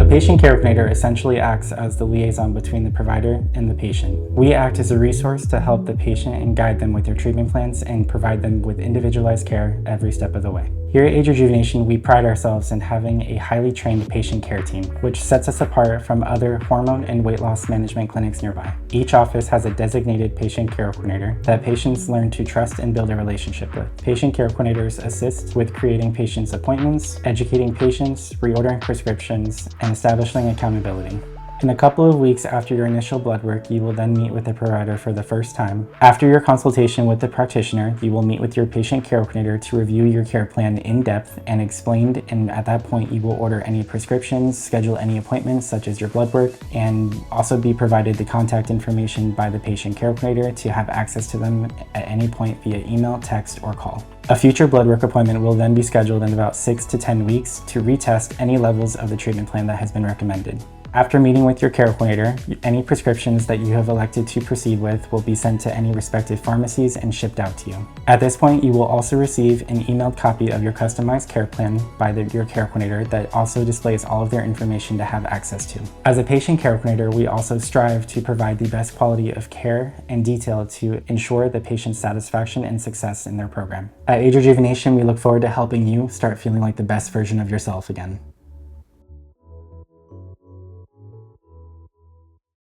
patient care coordinator essentially acts as the liaison between the provider and the patient. We act as a resource to help the patient and guide them with their treatment plans and provide them with individualized care every step of the way. Here at ageRejuvenation, we pride ourselves in having a highly trained patient care team, which sets us apart from other hormone and weight loss management clinics nearby. Each office has a designated patient care coordinator that patients learn to trust and build a relationship with. Patient care coordinators assist with creating patients' appointments, educating patients, reordering prescriptions, and establishing accountability. In a couple of weeks after your initial blood work, you will then meet with the provider for the first time. After your consultation with the practitioner, you will meet with your patient care coordinator to review your care plan in depth and explained, and at that point you will order any prescriptions, schedule any appointments such as your blood work, and also be provided the contact information by the patient care coordinator to have access to them at any point via email, text, or call. A future blood work appointment will then be scheduled in about 6 to 10 weeks to retest any levels of the treatment plan that has been recommended. After meeting with your care coordinator, any prescriptions that you have elected to proceed with will be sent to any respective pharmacies and shipped out to you. At this point, you will also receive an emailed copy of your customized care plan by your care coordinator that also displays all of their information to have access to. As a patient care coordinator, we also strive to provide the best quality of care and detail to ensure the patient's satisfaction and success in their program. At ageRejuvenation, we look forward to helping you start feeling like the best version of yourself again.